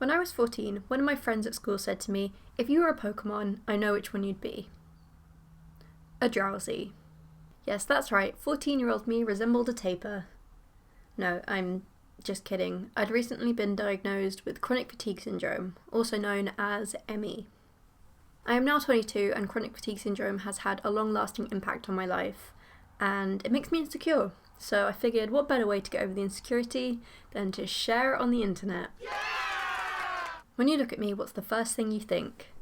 When I was 14, one of my friends at school said to me, "If you were a Pokemon, I know which one you'd be." A Drowsy. Yes, that's right, 14-year-old me resembled a taper. No, I'm just kidding. I'd recently been diagnosed with chronic fatigue syndrome, also known as ME. I am now 22 and chronic fatigue syndrome has had a long-lasting impact on my life, and it makes me insecure. So I figured what better way to get over the insecurity than to share it on the internet. Yeah! When you look at me, what's the first thing you think?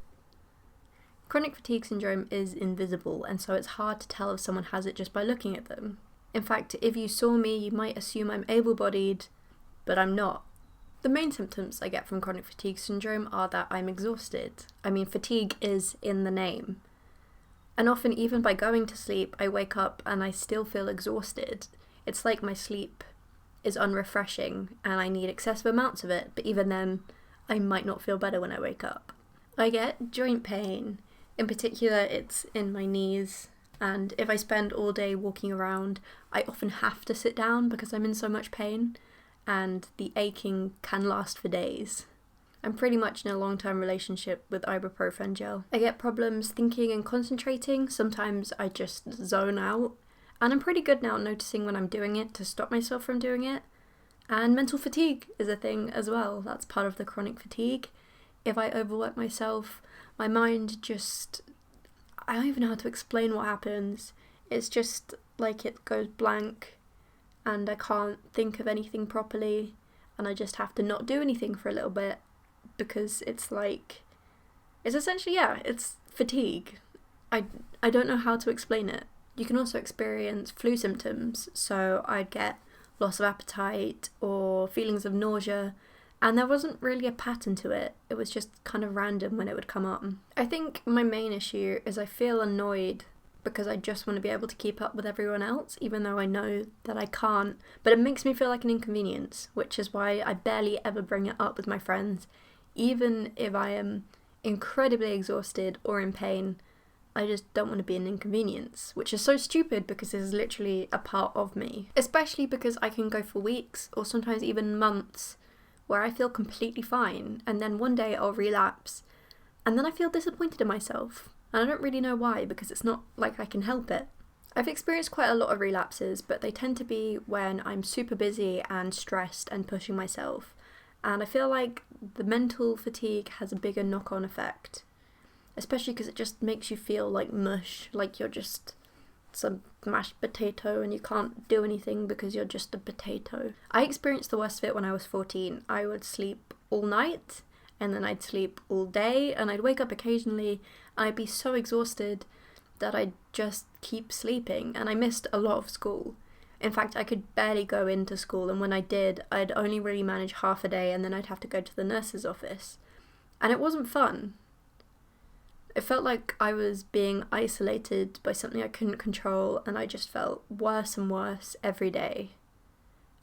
Chronic fatigue syndrome is invisible, and so it's hard to tell if someone has it just by looking at them. In fact, if you saw me, you might assume I'm able-bodied, but I'm not. The main symptoms I get from chronic fatigue syndrome are that I'm exhausted. I mean, fatigue is in the name. And often, even by going to sleep, I wake up and I still feel exhausted. It's like my sleep is unrefreshing and I need excessive amounts of it, but even then, I might not feel better when I wake up. I get joint pain. In particular, it's in my knees, and if I spend all day walking around, I often have to sit down because I'm in so much pain, and the aching can last for days. I'm pretty much in a long-term relationship with ibuprofen gel. I get problems thinking and concentrating. Sometimes I just zone out, and I'm pretty good now at noticing when I'm doing it to stop myself from doing it. And mental fatigue is a thing as well. That's part of the chronic fatigue. If I overwork myself, my mind just... I don't even know how to explain what happens. It's just like it goes blank and I can't think of anything properly and I just have to not do anything for a little bit because it's essentially, it's fatigue. I don't know how to explain it. You can also experience flu symptoms, so I'd get loss of appetite or feelings of nausea, and there wasn't really a pattern to it. It was just kind of random when it would come up. I think my main issue is I feel annoyed because I just want to be able to keep up with everyone else, even though I know that I can't. But it makes me feel like an inconvenience, which is why I barely ever bring it up with my friends. Even if I am incredibly exhausted or in pain, I just don't want to be an inconvenience, which is so stupid because it is literally a part of me. Especially because I can go for weeks or sometimes even months where I feel completely fine, and then one day I'll relapse, and then I feel disappointed in myself. And I don't really know why, because it's not like I can help it. I've experienced quite a lot of relapses, but they tend to be when I'm super busy and stressed and pushing myself. And I feel like the mental fatigue has a bigger knock-on effect, especially because it just makes you feel like mush, like you're just some mashed potato and you can't do anything because you're just a potato. I experienced the worst of it when I was 14. I would sleep all night and then I'd sleep all day and I'd wake up occasionally and I'd be so exhausted that I'd just keep sleeping, and I missed a lot of school. In fact, I could barely go into school, and when I did, I'd only really manage half a day and then I'd have to go to the nurse's office. And it wasn't fun. It felt like I was being isolated by something I couldn't control, and I just felt worse and worse every day.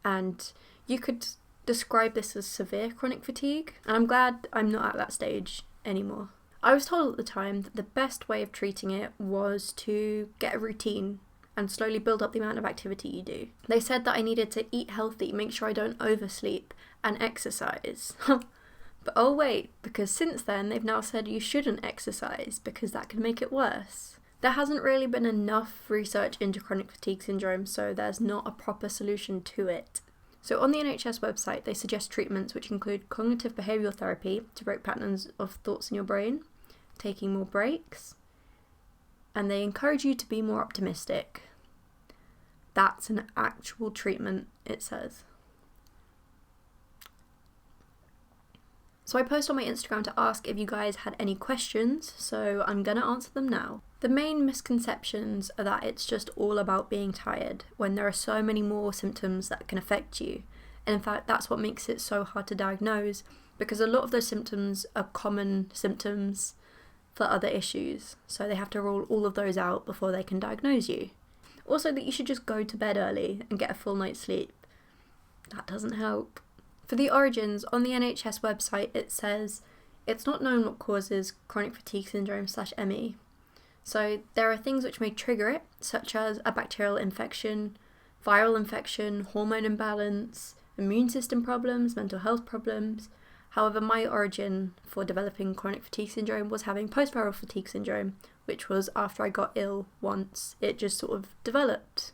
And you could describe this as severe chronic fatigue, and I'm glad I'm not at that stage anymore. I was told at the time that the best way of treating it was to get a routine and slowly build up the amount of activity you do. They said that I needed to eat healthy, make sure I don't oversleep, and exercise. But oh wait, because since then they've now said you shouldn't exercise because that can make it worse. There hasn't really been enough research into chronic fatigue syndrome, so there's not a proper solution to it. So on the NHS website, they suggest treatments which include cognitive behavioural therapy to break patterns of thoughts in your brain, taking more breaks, and they encourage you to be more optimistic. That's an actual treatment, it says. So I posted on my Instagram to ask if you guys had any questions, so I'm gonna answer them now. The main misconceptions are that it's just all about being tired, when there are so many more symptoms that can affect you. And in fact, that's what makes it so hard to diagnose, because a lot of those symptoms are common symptoms for other issues, so they have to rule all of those out before they can diagnose you. Also, that you should just go to bed early and get a full night's sleep. That doesn't help. For the origins, on the NHS website it says, it's not known what causes chronic fatigue syndrome /ME. So there are things which may trigger it, such as a bacterial infection, viral infection, hormone imbalance, immune system problems, mental health problems, However, my origin for developing chronic fatigue syndrome was having post-viral fatigue syndrome, which was after I got ill once. It just sort of developed.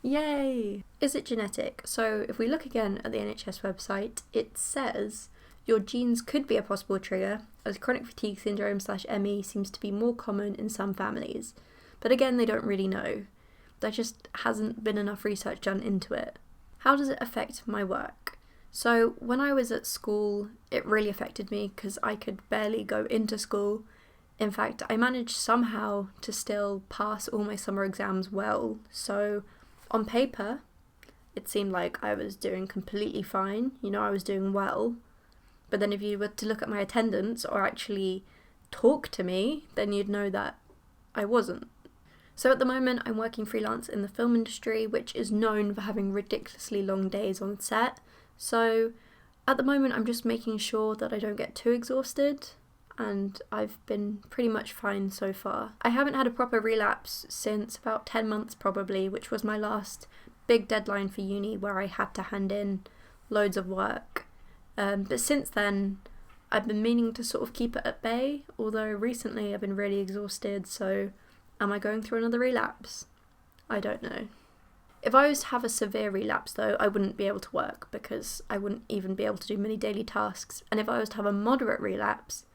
Yay! Is it genetic? So if we look again at the NHS website, it says your genes could be a possible trigger, as chronic fatigue syndrome / ME seems to be more common in some families. But again, they don't really know. There just hasn't been enough research done into it. How does it affect my work? So when I was at school, it really affected me because I could barely go into school. In fact, I managed somehow to still pass all my summer exams well. So on paper, it seemed like I was doing completely fine. I was doing well. But then if you were to look at my attendance or actually talk to me, then you'd know that I wasn't. So at the moment, I'm working freelance in the film industry, which is known for having ridiculously long days on set. So at the moment, I'm just making sure that I don't get too exhausted, and I've been pretty much fine so far. I haven't had a proper relapse since about 10 months probably, which was my last big deadline for uni where I had to hand in loads of work. But since then, I've been meaning to sort of keep it at bay, although recently I've been really exhausted, so am I going through another relapse? I don't know. If I was to have a severe relapse though, I wouldn't be able to work because I wouldn't even be able to do many daily tasks. And if I was to have a moderate relapse,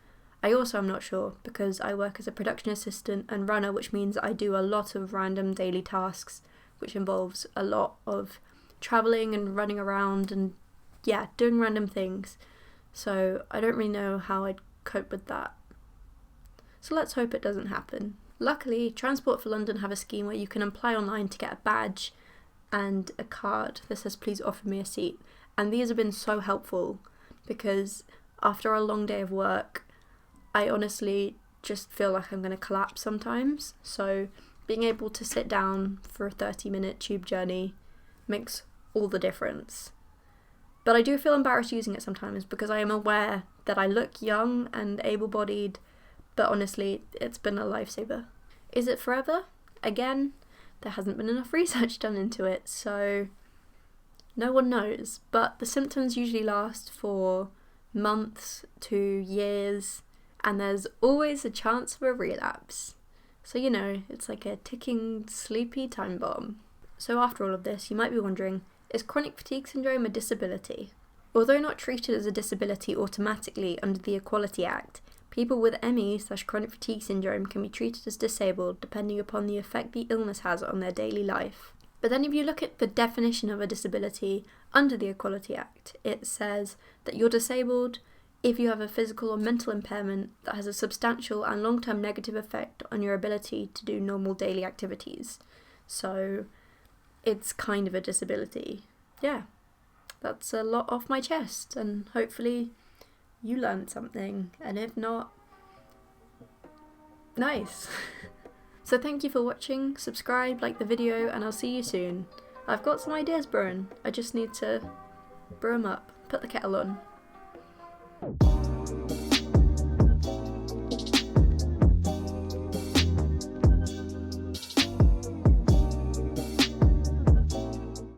I also am not sure because I work as a production assistant and runner, which means I do a lot of random daily tasks, which involves a lot of travelling and running around and doing random things. So I don't really know how I'd cope with that. So let's hope it doesn't happen. Luckily, Transport for London have a scheme where you can apply online to get a badge and a card that says please offer me a seat. And these have been so helpful because after a long day of work, I honestly just feel like I'm going to collapse sometimes. So being able to sit down for a 30-minute tube journey makes all the difference. But I do feel embarrassed using it sometimes because I am aware that I look young and able-bodied, but honestly, it's been a lifesaver. Is it forever? Again, there hasn't been enough research done into it, so no one knows. But the symptoms usually last for months to years, and there's always a chance of a relapse. So it's like a ticking, sleepy time bomb. So after all of this, you might be wondering, is chronic fatigue syndrome a disability? Although not treated as a disability automatically under the Equality Act, people with ME/chronic fatigue syndrome can be treated as disabled depending upon the effect the illness has on their daily life. But then if you look at the definition of a disability under the Equality Act, it says that you're disabled if you have a physical or mental impairment that has a substantial and long-term negative effect on your ability to do normal daily activities. So it's kind of a disability. Yeah, that's a lot off my chest, and hopefully you learned something, and if not, nice. So thank you for watching, subscribe, like the video, and I'll see you soon. I've got some ideas brewing, I just need to brew them up, put the kettle on.